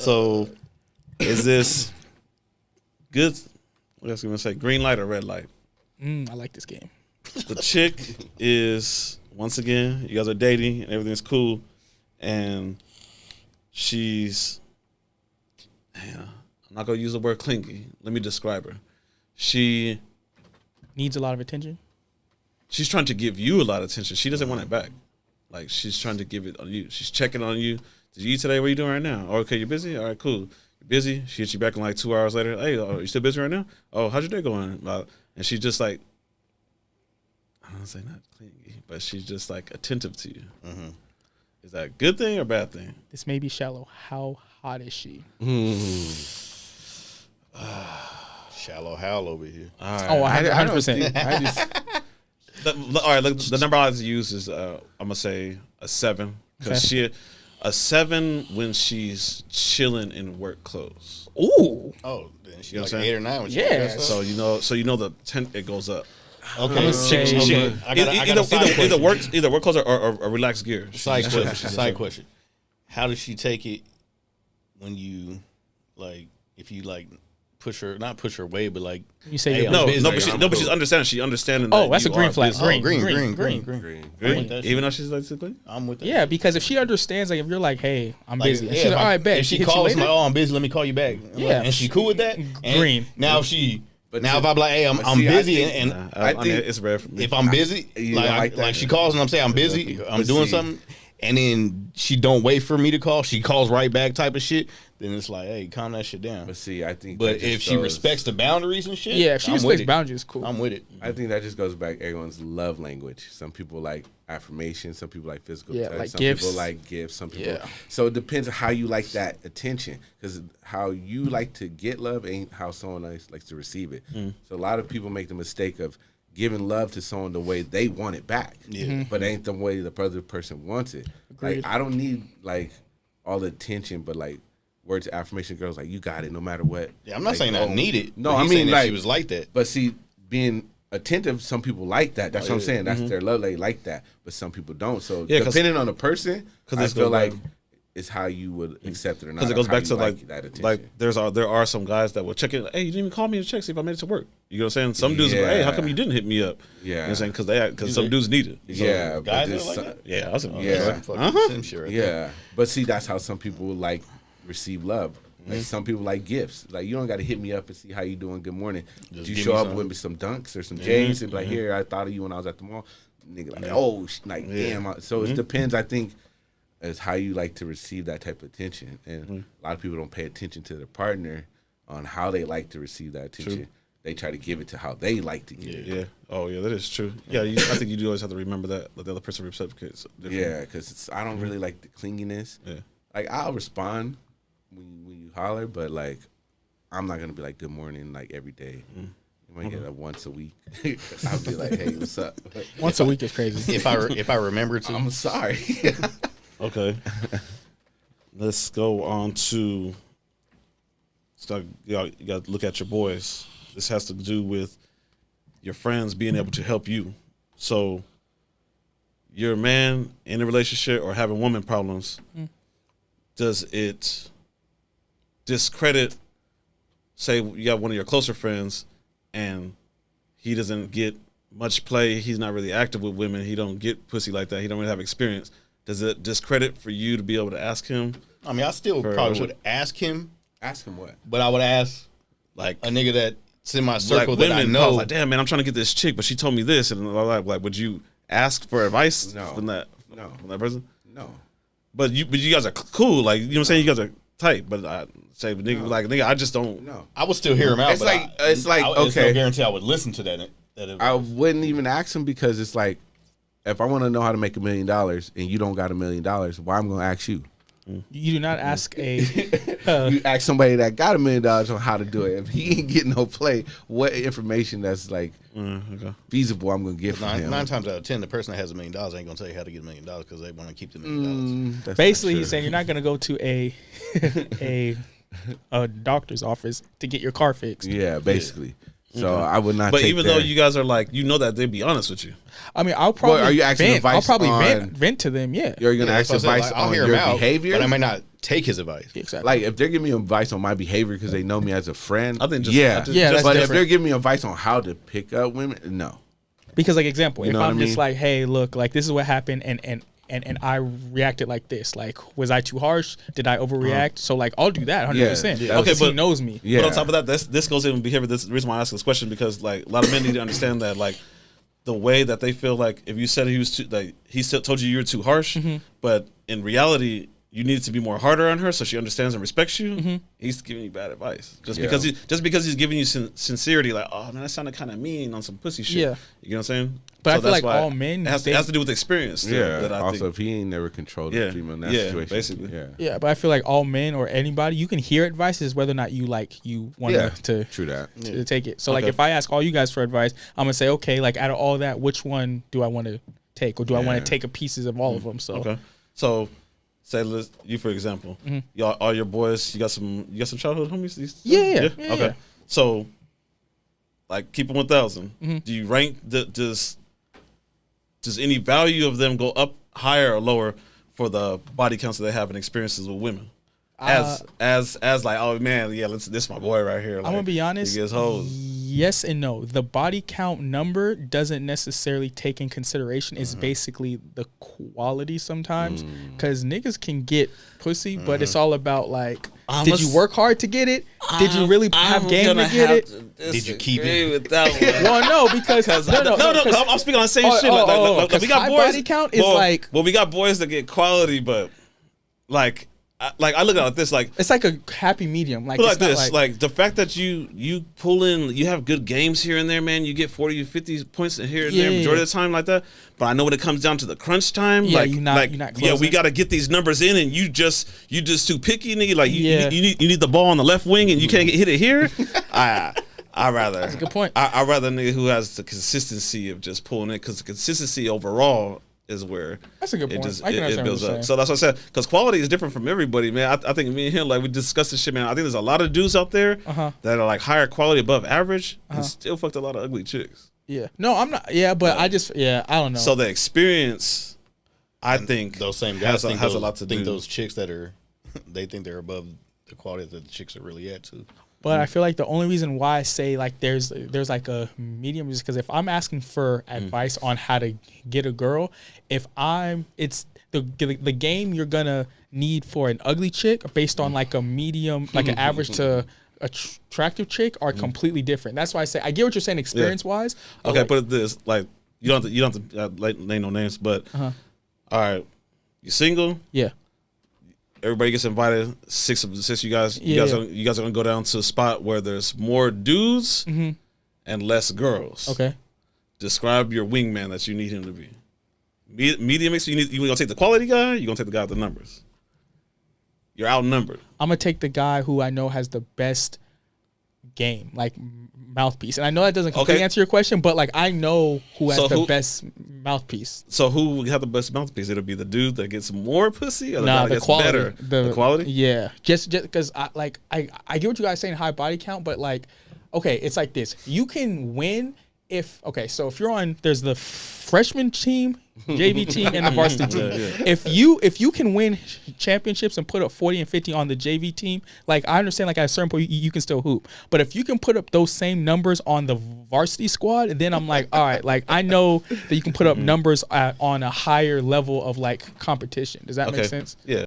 So, is this good? What else am I gonna say? Green light or red light? I like this game. The chick is, once again, you guys are dating and everything's cool, and she's, I'm not gonna use the word clingy. Let me describe her. She needs a lot of attention. She's trying to give you a lot of attention. She doesn't want it back. Like, she's trying to give it on you. She's checking on you. Did you eat today? What are you doing right now? Oh, okay, you busy? All right, cool. You're busy. She hits you back in like 2 hours later. Hey, you still busy right now? Oh, how's your day going? And she's just like, I don't want to say not clingy, but she's just like attentive to you. Mm-hmm. Is that a good thing or bad thing? This may be shallow. How hot is she? Shallow Hal over here. All right. Oh, 100%. I just, all right, look, the number I like to use is I'm gonna say a 7 because a 7 when she's chilling in work clothes. ooh. Oh, then she's You know like what I'm 8 or 9 when she Yeah. dressed up. So you know the tent it goes up. Okay. I got Either work clothes or relaxed gear. Side question. How does she take it when you like if you like not push her away, but like You say hey, you're I'm No, busy. but she's understanding. She understanding. Oh, that that's a you green are flag. busy. Green. Green? that Even though she's like clingy? I'm with that. Yeah, because if she understands, like if you're like, hey, I'm Like, busy, and yeah, she's like, if all I- right, bet. If she hits you calls, I'm later. like, oh, I'm busy. Let me call you back. Yeah. and she cool with that. And Green. Now if she, But now see- if I'm like, hey, I'm see, I busy, think- and I think- mean, it's rare for me. if I'm busy, You like, don't like that? like she calls and I'm saying I'm busy, I'm But doing see- something, and then she don't wait for me to call, she calls right back type of shit. Then it's like, hey, calm that shit down. But see, I think. But that just if she goes- respects the boundaries and shit, Yeah, if she I'm with respects it. boundaries, cool. I'm with it. I think that just goes back everyone's love language. Some people like affirmation. Some people like physical Yeah, touch. like some gifts. people like gifts. Some people. Yeah. So it depends on how you like that attention, because how you like to get love ain't how someone else likes to receive it. So a lot of people make the mistake of giving love to someone the way they want it back. Yeah. But ain't the way the other person wants it. Agreed. Like, I don't need like all the attention, but like words of affirmation, girls like, you got it no matter what. Yeah, I'm not Like, saying I oh, need it. No, but I he's mean saying that like she was like that. But see, being attentive, some people like that. That's what I'm saying. That's their love. They like that, but some people don't. So Yeah, 'cause- depending on the person, I this feel goes like back- it's how you would accept it or not. Because it goes how back you to like that attention. there are some guys that will check in. Hey, you didn't even call me to check see if I made it to work. You know what I'm saying? Some dudes, are like, hey, how come you didn't hit me up? You know what I'm saying? Because some dudes need it. yeah, but guys this- are like that? Yeah, I was Yeah. Some shit right there. yeah. But see, that's how some people like receive love. Like some people like gifts. Like, you don't got to hit me up and see how you doing. Good morning. Just Did you give show me up some. with me some dunks or some J's and be like, here, I thought of you when I was at the mall. Nigga like, oh, damn. So it depends, I think, as how you like to receive that type of attention. And a lot of people don't pay attention to their partner on how they like to receive that attention. They try to give it to how they like to give it. Yeah. Oh, yeah, that is true. Yeah, I think you do always have to remember that the other person reciprocates. Yeah, because I don't really like the clinginess. Yeah. Like, I'll respond when you holler, but like, I'm not gonna be like good morning like every day. You might get it once a week. I'll be like, hey, what's up? Once a week is crazy. If I remember to, I'm sorry. Okay. Let's go on to. You got to look at your boys. This has to do with your friends being able to help you. So, you're a man in a relationship or having woman problems. Does it discredit, say you got one of your closer friends and he doesn't get much play, he's not really active with women, he don't get pussy like that, he don't really have experience. Does it discredit for you to be able to ask him? I mean, I still probably would ask him, Ask him what? but I would ask Like a nigga that's in my like circle that I women, know. like, damn man, I'm trying to get this chick, but she told me this, and like, would you ask for advice No. from that person? No. But you guys are cool, like, you know what I'm saying? You guys are tight, but I say, but nigga, I just don't. No. I would still hear him out. It's but like- it's like, there's no okay. guarantee I would listen to that. I wouldn't even ask him, because it's like, if I want to know how to make $1 million and you don't got $1 million, why I'm gonna ask you? You do not ask a. You ask somebody that got $1 million on how to do it. If he ain't getting no play, what information that's like feasible I'm gonna get from him? Nine times out of 10, the person that has $1 million ain't gonna tell you how to get $1 million because they want to keep the $1 million. That's Basically, not he's true. saying you're not going to go to a doctor's office to get your car fixed. Yeah, basically. So I would not. But take even though you guys are like, that they'd be honest with you. I mean, I'll probably. Are you asking vent. advice I'll probably on- vent to them. Yeah. you're gonna ask That's what I advice said, like, I'll on hear your him out, behavior, but I might not take his advice. Exactly. like if they're giving me advice on my behavior because they know me as a friend, I think Yeah, that's but if different. they're giving me advice on how to pick up women, no. Because like example, if know what I'm I just mean? like, hey, look, like this is what happened, and I reacted like this. Like, was I too harsh? Did I overreact? So like, I'll do that 100%. Yeah. Okay, Okay, he but- knows me. Yeah. But on top of that, this goes in behavior. This is the reason why I ask this question, because like a lot of men need to understand that like the way that they feel, like if you said he was too, like he still told you were too harsh, but in reality you need to be more harder on her so she understands and respects you. He's giving you bad advice just Yeah. because he's giving you sincerity. Like, oh man, that sounded kind of mean on some pussy shit. Yeah. You know what I'm saying? But I feel that's like why all men, it has to do with experience. Too, Yeah. that I Also, think. if he ain't never controlled Yeah. a female in that Yeah, situation, basically. yeah. Yeah, but I feel like all men or anybody, you can hear advice, is whether or not you want Yeah. to True that. to take it. So like Okay. if I ask all you guys for advice, I'm gonna say, okay, like out of all that, which one do I want to take, or do I want Yeah. to take a pieces of all of them? So Okay, so say you for example, y'all, all your boys, you got some childhood homies. Yeah. Okay, so like keep them 1,000. Do you rank does any value of them go up higher or lower for the body counts that they have and experiences with women? As like, oh man, yeah, this is my boy right here. Like, I'm gonna be honest. He gets hoes. Yes and no. The body count number doesn't necessarily take in consideration. It's basically the quality sometimes, because niggas can get pussy, but it's all about like, did you work hard to get it? Did you really have game to get it? Did you keep it? With that one. Well, no, because No, I'm speaking on the same shit. Like, 'cause we got high boys. body count is like- well, we got boys that get quality, but like I look at it like this, like it's like a happy medium. Like, put it it's like not this, like the fact that you pull in, you have good games here and there, man. You get 40, 50 points here and there, Yeah. majority of the time like that. But I know when it comes down to the crunch time, Yeah, like you're not yeah, we closing. got to get these numbers in, and you just too picky, nigga. Like Yeah. you need the ball on the left wing, and you can't hit it here. I rather. That's a good point. I rather a nigga who has the consistency of just pulling it, because the consistency overall is where That's a good it point. just I can it understand builds what you're up. saying. So that's what I said, because quality is different from everybody, man. I think me and him, like, we discussed this shit, man. I think there's a lot of dudes out there that are like higher quality above average and still fucked a lot of ugly chicks. Yeah. No, I'm not. Yeah, but I don't know. So the experience, I think, Those same guys has a lot to do. those chicks that are, they think they're above the quality that the chicks are really at too. But I feel like the only reason why I say like there's like a medium is because if I'm asking for advice on how to get a girl, it's the game you're gonna need for an ugly chick based on like a medium, like an average to attractive chick are completely different. That's why I say I get what you're saying experience wise. Okay, like, put it this, like, you don't have to name no names, but all right, you single. yeah, Everybody gets invited. Six you guys Yeah. you guys are gonna go down to a spot where there's more dudes and less girls. okay. Describe your wingman that you need him to be. Medium mix. You gonna take the quality guy? You gonna take the guy with the numbers? You're outnumbered. I'm gonna take the guy who I know has the best game, like mouthpiece. And I know that doesn't completely Okay. answer your question, but like I know who has So the who- best mouthpiece. So who will have the best mouthpiece? It'll be the dude that gets more pussy, or the guy Nah, that the gets quality. better. The quality. Yeah, just because I get what you guys saying, high body count, but like, okay, it's like this. You can win if if you're on, there's the freshman team, JV team, and the varsity team. If you can win championships and put up 40 and 50 on the JV team, like I understand, like at a certain point you can still hoop, but if you can put up those same numbers on the varsity squad, then I'm like, all right, like I know that you can put up numbers on a higher level of like competition. Does that make sense? Yeah.